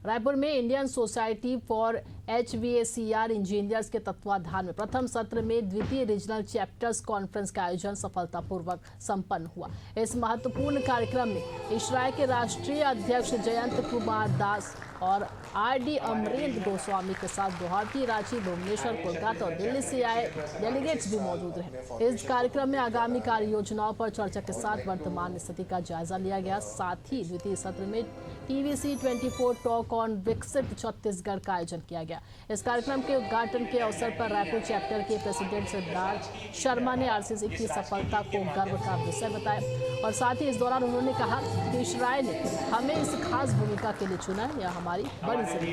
रायपुर में Indian society for HVACR engineers के तत्वाधान में प्रथम सत्र में द्वितीय रीजनल चैप्टर्स कॉन्फ्रेंस का आयोजन सफलतापूर्वक संपन्न हुआ। इस महत्वपूर्ण कार्यक्रम में इशराय के राष्ट्रीय अध्यक्ष जयंत कुमार दास और RD अमरेंद्र गोस्वामी के साथ गुवाहाटी, रांची, भुवनेश्वर, कोलकाता और दिल्ली से आए डेलीगेट्स भी मौजूद रहे। इस कार्यक्रम में आगामी कार्य योजनाओं पर चर्चा के साथ वर्तमान स्थिति का जायजा लिया गया। साथ ही द्वितीय सत्र में TVC 24 टॉक ऑन विकसित छत्तीसगढ़ का आयोजन किया गया। इस कार्यक्रम के उद्घाटन के अवसर पर रायपुर चैप्टर के प्रेसिडेंट सिद्धार्थ शर्मा ने RCC की सफलता को गर्व का विषय बताया और साथ ही इस दौरान उन्होंने कहा कि इशराय ने हमें इस खास भूमिका के लिए चुना, यह हमारी बड़ी जिम्मेदारी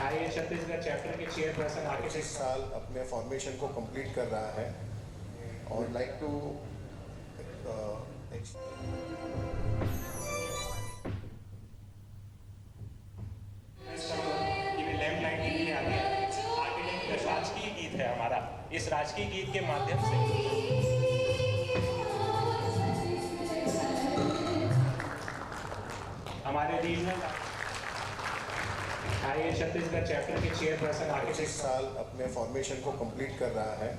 है। छत्तीसगढ़ चैप्टर के चेयरपर्सन आगे 6 साल अपने फॉर्मेशन को कंप्लीट कर रहा है और लाइक टू राजकीय गीत है हमारा। इस राजकीय गीत के माध्यम से हमारे रीजनल छत्तीसगढ़ चैप्टर के चेयरपर्सन आगे 6 साल अपने फॉर्मेशन को कंप्लीट कर रहा है।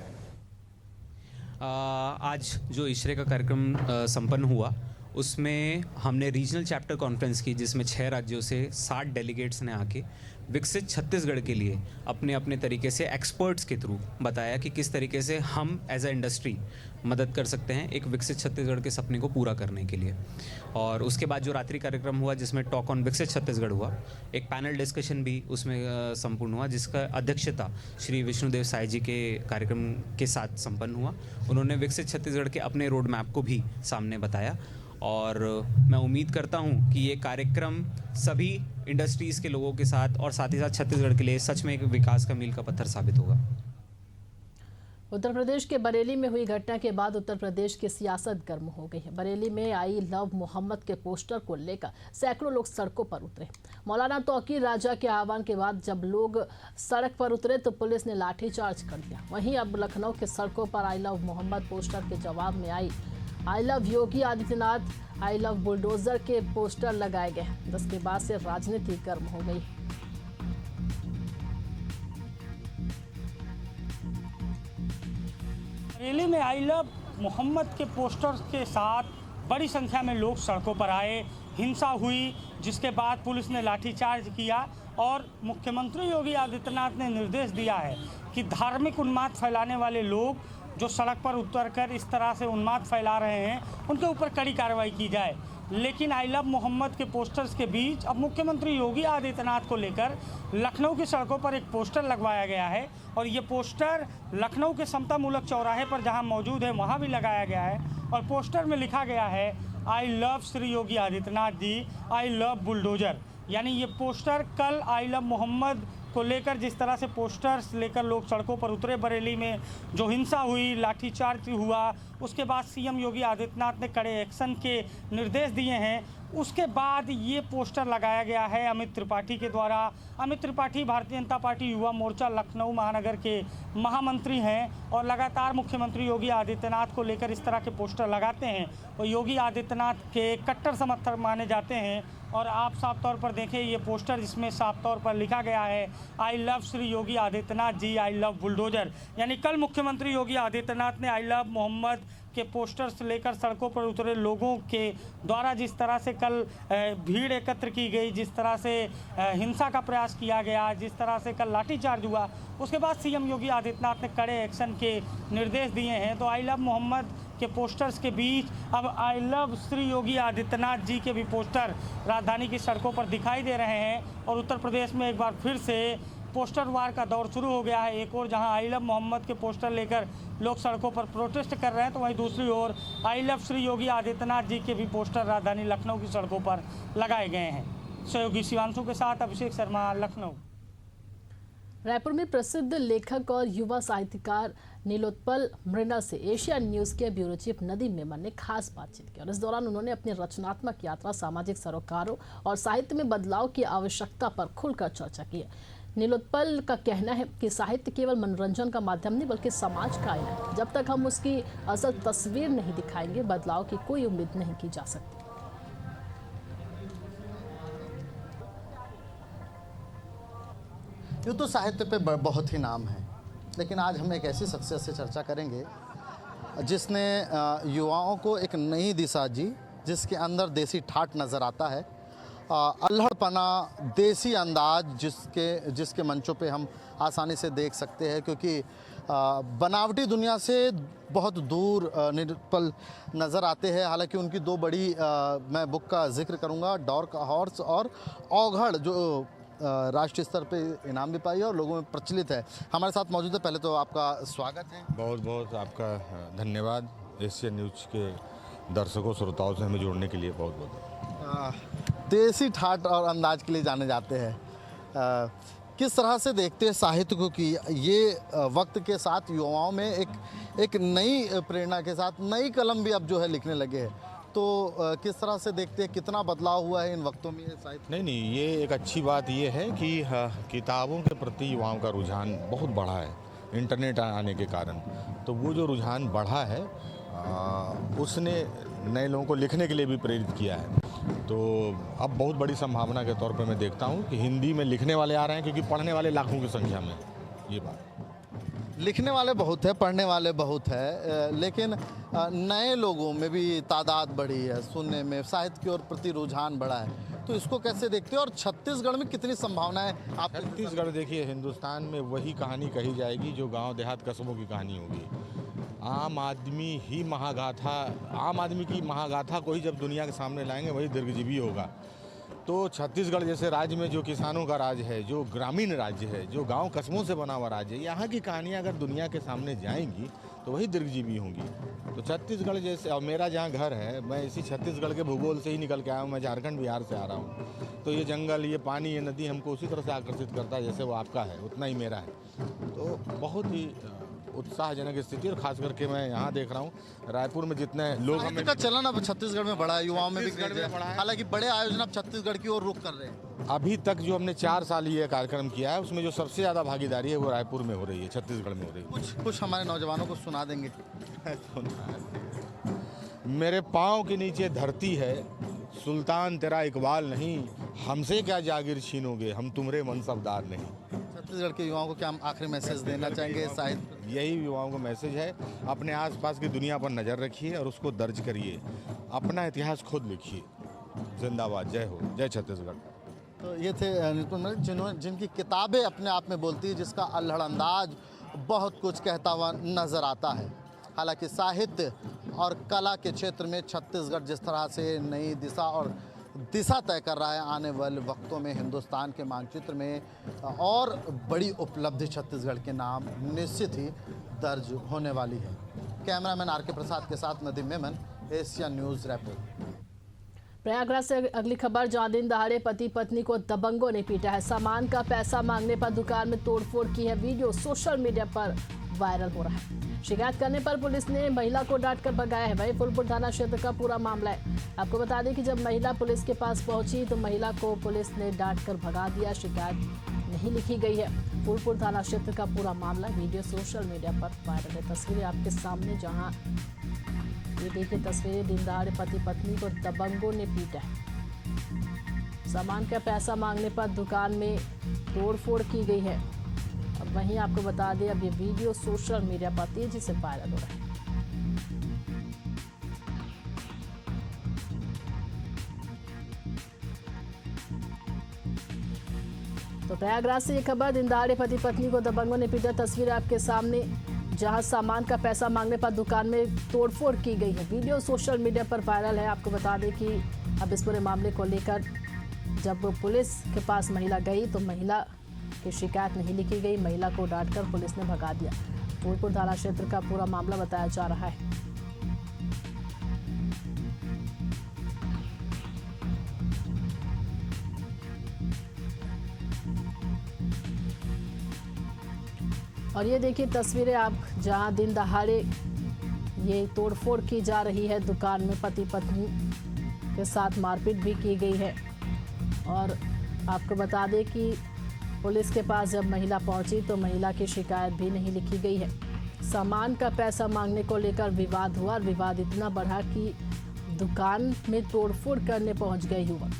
आज जो इशरे का कार्यक्रम संपन्न हुआ उसमें हमने रीजनल चैप्टर कॉन्फ्रेंस की, जिसमें 6 राज्यों से 60 डेलीगेट्स ने आके विकसित छत्तीसगढ़ के लिए अपने अपने तरीके से एक्सपर्ट्स के थ्रू बताया कि किस तरीके से हम एज अ इंडस्ट्री मदद कर सकते हैं एक विकसित छत्तीसगढ़ के सपने को पूरा करने के लिए। और उसके बाद जो रात्रि कार्यक्रम हुआ जिसमें टॉक ऑन विकसित छत्तीसगढ़ हुआ, एक पैनल डिस्कशन भी उसमें संपूर्ण हुआ जिसका अध्यक्षता श्री विष्णुदेव साय जी के कार्यक्रम के साथ संपन्न हुआ। उन्होंने विकसित छत्तीसगढ़ के अपने रोड मैप को भी सामने बताया और मैं उम्मीद करता हूं कि ये कार्यक्रम सभी इंडस्ट्रीज़ के लोगों के साथ और साथ ही साथ छत्तीसगढ़ के लिए सच में एक विकास का मील का पत्थर साबित होगा। उत्तर प्रदेश के बरेली में हुई घटना के बाद उत्तर प्रदेश की सियासत गर्म हो गई है। बरेली में आई लव मोहम्मद के पोस्टर को लेकर सैकड़ों लोग सड़कों पर उतरे। मौलाना तौकीर राजा के आह्वान के बाद जब लोग सड़क पर उतरे तो पुलिस ने लाठीचार्ज कर दिया। वहीं अब लखनऊ के सड़कों पर आई लव मोहम्मद पोस्टर के जवाब में I love Yogi Adityanath, I love bulldozer के पोस्टर लगाए गए हैं। जिसके बाद से राजनीति गर्म हो गई। बरेली में आई लव मोहम्मद के पोस्टर्स के साथ बड़ी संख्या में लोग सड़कों पर आए, हिंसा हुई, जिसके बाद पुलिस ने लाठीचार्ज किया और मुख्यमंत्री योगी आदित्यनाथ ने निर्देश दिया है कि धार्मिक उन्माद फैलाने वाले लोग जो सड़क पर उतरकर इस तरह से उन्माद फैला रहे हैं उनके ऊपर कड़ी कार्रवाई की जाए। लेकिन आई लव मोहम्मद के पोस्टर्स के बीच अब मुख्यमंत्री योगी आदित्यनाथ को लेकर लखनऊ की सड़कों पर एक पोस्टर लगवाया गया है और ये पोस्टर लखनऊ के समता मूलक चौराहे पर जहां मौजूद है वहां भी लगाया गया है और पोस्टर में लिखा गया है I love Shri Yogi Adityanath ji, I love bulldozer. यानी ये पोस्टर कल आई लव मोहम्मद को लेकर जिस तरह से पोस्टर्स लेकर लोग सड़कों पर उतरे बरेली में, जो हिंसा हुई, लाठीचार्ज हुआ, उसके बाद CM योगी आदित्यनाथ ने कड़े एक्शन के निर्देश दिए हैं। उसके बाद ये पोस्टर लगाया गया है अमित त्रिपाठी के द्वारा। अमित त्रिपाठी भारतीय जनता पार्टी युवा मोर्चा लखनऊ महानगर के महामंत्री हैं और लगातार मुख्यमंत्री योगी आदित्यनाथ को लेकर इस तरह के पोस्टर लगाते हैं और योगी आदित्यनाथ के कट्टर समर्थक माने जाते हैं। और आप साफ तौर पर देखें ये पोस्टर, जिसमें साफ तौर पर लिखा गया है I love Shri Yogi Adityanath ji, I love bulldozer. यानी कल मुख्यमंत्री योगी आदित्यनाथ ने आई लव मोहम्मद के पोस्टर्स लेकर सड़कों पर उतरे लोगों के द्वारा जिस तरह से कल भीड़ एकत्र की गई, जिस तरह से हिंसा का प्रयास किया गया, जिस तरह से कल लाठीचार्ज हुआ, उसके बाद CM योगी आदित्यनाथ ने कड़े एक्शन के निर्देश दिए हैं। तो आई लव मोहम्मद के पोस्टर्स के बीच अब आई लव श्री योगी आदित्यनाथ जी के भी पोस्टर राजधानी की सड़कों पर दिखाई दे रहे हैं और उत्तर प्रदेश में एक बार फिर से पोस्टर वार का दौर शुरू हो गया है। एक और जहां आई लव मोहम्मद के पोस्टर लेकर लोग सड़कों पर प्रोटेस्ट कर रहे हैं तो वहीं दूसरी ओर आई लव श्री योगी आदित्यनाथ जी के भी पोस्टर राजधानी लखनऊ की सड़कों पर लगाए गए हैं। सहयोगी शिवांशु के साथ अभिषेक शर्मा, लखनऊ। रायपुर में प्रसिद्ध लेखक और युवा साहित्यकार नीलोत्पल मृणाल से एशिया न्यूज के ब्यूरो चीफ नदीम मेमन ने खास बातचीत की और इस दौरान उन्होंने अपनी रचनात्मक यात्रा, सामाजिक सरोकारों और साहित्य में बदलाव की आवश्यकता पर खुलकर चर्चा की है। नीलोत्पल का कहना है कि साहित्य केवल मनोरंजन का माध्यम नहीं बल्कि समाज का आईना है। जब तक हम उसकी असल तस्वीर नहीं दिखाएंगे, बदलाव की कोई उम्मीद नहीं की जा सकती। यूँ तो साहित्य पे बहुत ही नाम है, लेकिन आज हम एक ऐसी शख्सियत से चर्चा करेंगे जिसने युवाओं को एक नई दिशा दी, जिसके अंदर देसी ठाठ नज़र आता है, अल्हड़पना, देसी अंदाज जिसके मंचों पे हम आसानी से देख सकते हैं, क्योंकि बनावटी दुनिया से बहुत दूर निरपल नज़र आते हैं। हालांकि उनकी दो बड़ी मैं बुक का जिक्र करूंगा, डार्क हॉर्स और औघड़, जो राष्ट्रीय स्तर पे इनाम भी पाई है और लोगों में प्रचलित है। हमारे साथ मौजूद है। पहले तो आपका स्वागत है। बहुत बहुत आपका धन्यवाद। एशियन न्यूज़ के दर्शकों श्रोताओं से हमें जोड़ने के लिए बहुत बहुत। देसी ठाठ और अंदाज के लिए जाने जाते हैं, किस तरह से देखते हैं साहित्य को कि ये वक्त के साथ युवाओं में एक नई प्रेरणा के साथ नई कलम भी अब जो है लिखने लगे हैं, तो किस तरह से देखते हैं, कितना बदलाव हुआ है इन वक्तों में साहित्य? नहीं, ये एक अच्छी बात ये है कि किताबों के प्रति युवाओं का रुझान बहुत बढ़ा है इंटरनेट आने के कारण। तो वो जो रुझान बढ़ा है उसने नए लोगों को लिखने के लिए भी प्रेरित किया है। तो अब बहुत बड़ी संभावना के तौर पे मैं देखता हूँ कि हिंदी में लिखने वाले आ रहे हैं, क्योंकि पढ़ने वाले लाखों की संख्या में। ये बात, लिखने वाले बहुत है, पढ़ने वाले बहुत है, लेकिन नए लोगों में भी तादाद बढ़ी है, सुनने में साहित्य की ओर प्रति रुझान बढ़ा है। तो इसको कैसे देखते हैं और छत्तीसगढ़ में कितनी संभावनाएं? आप छत्तीसगढ़ देखिए, हिंदुस्तान में वही कहानी कही जाएगी जो गांव देहात कस्बों की कहानी होगी। आम आदमी की महागाथा को ही जब दुनिया के सामने लाएंगे वही दीर्घजीवी होगा। तो छत्तीसगढ़ जैसे राज्य में जो किसानों का राज्य है, जो ग्रामीण राज्य है, जो गांव कस्बों से बना हुआ राज्य है, यहाँ की कहानियाँ अगर दुनिया के सामने जाएंगी तो वही दीर्घजीवी होंगी। तो छत्तीसगढ़ जैसे, और मेरा जहाँ घर है, मैं इसी छत्तीसगढ़ के भूगोल से ही निकल के आया हूँ। मैं झारखंड बिहार से आ रहा हूँ। तो ये जंगल, ये पानी, ये नदी हमको उसी तरह से आकर्षित करता है जैसे वो आपका है, उतना ही मेरा है। तो बहुत ही उत्साहजनक स्थिति, और खास करके मैं यहाँ देख रहा हूँ रायपुर में जितने लोग हमें का चलन अब छत्तीसगढ़ में बढ़ा है, युवाओं में भी बढ़ा है। हालांकि बड़े आयोजन अब छत्तीसगढ़ की ओर रुख कर रहे हैं। अभी तक जो हमने 4 साल ये कार्यक्रम किया है, उसमें जो सबसे ज़्यादा भागीदारी है वो रायपुर में हो रही है, छत्तीसगढ़ में हो रही है। कुछ हमारे नौजवानों को सुना देंगे? मेरे पाँव के नीचे धरती है, सुल्तान तेरा इकबाल नहीं, हमसे क्या जागीर छीनोगे, हम तुम्हारे मनसबदार नहीं। छत्तीसगढ़ के युवाओं को क्या हम आखिरी मैसेज देना चाहेंगे साहित्य? यही युवाओं का मैसेज है, अपने आसपास की दुनिया पर नज़र रखिए और उसको दर्ज करिए, अपना इतिहास खुद लिखिए। जिंदाबाद, जय हो, जय छत्तीसगढ़। तो ये थे निपुण मलिक, जिनकी किताबें अपने आप में बोलती है, जिसका अल्हड़ अंदाज बहुत कुछ कहता हुआ नज़र आता है। हालांकि साहित्य और कला के क्षेत्र में छत्तीसगढ़ जिस तरह से नई दिशा तय कर रहा है, आने वाले वक्तों में हिंदुस्तान के मानचित्र में और बड़ी उपलब्धि छत्तीसगढ़ के नाम निश्चित ही दर्ज होने वाली है। Cameraman R K. प्रसाद के साथ नदीम मेमन, एशियन न्यूज़, रायपुर। प्रयागराज से अगली खबर, जहां दिन दहाड़े पति पत्नी को दबंगों ने पीटा है। सामान का पैसा मांगने पर दुकान में तोड़फोड़ की है, वीडियो सोशल मीडिया पर वायरल हो रहा है। शिकायत करने पर पुलिस ने महिला को डांटकर भगाया है। वही फूलपुर थाना क्षेत्र का पूरा मामला है। आपको बता दें कि जब महिला पुलिस के पास पहुंची तो महिला को पुलिस ने डांटकर भगा दिया। शिकायत नहीं लिखी गई है। फूलपुर थाना क्षेत्र का पूरा मामला, वीडियो सोशल मीडिया पर वायरल है। तस्वीरें आपके सामने, जहां ये देखिए तस्वीरें, दिन दहाड़े पति पत्नी को दबंगों ने पीटा है। सामान का पैसा मांगने पर दुकान में तोड़फोड़ की गई है। अब वहीं आपको बता दें, अब ये वीडियो सोशल मीडिया पर तेजी से वायरल हो रहा है। तो प्रयागराज से ये खबर, दिन दहाड़े पति पत्नी को दबंगों ने पीटा। तस्वीर आपके सामने, जहां सामान का पैसा मांगने पर दुकान में तोड़फोड़ की गई है। वीडियो सोशल मीडिया पर वायरल है। आपको बता दें कि अब इस पूरे मामले को लेकर जब पुलिस के पास महिला गई तो महिला की शिकायत नहीं लिखी गई। महिला को डांटकर पुलिस ने भगा दिया। फूलपुर थाना क्षेत्र का पूरा मामला बताया जा रहा है। और ये देखिए तस्वीरें आप, जहां दिन दहाड़े ये तोड़फोड़ की जा रही है। दुकान में पति पत्नी के साथ मारपीट भी की गई है। और आपको बता दें कि पुलिस के पास जब महिला पहुंची तो महिला की शिकायत भी नहीं लिखी गई है। सामान का पैसा मांगने को लेकर विवाद हुआ और विवाद इतना बढ़ा कि दुकान में तोड़फोड़ करने पहुंच गए युवक।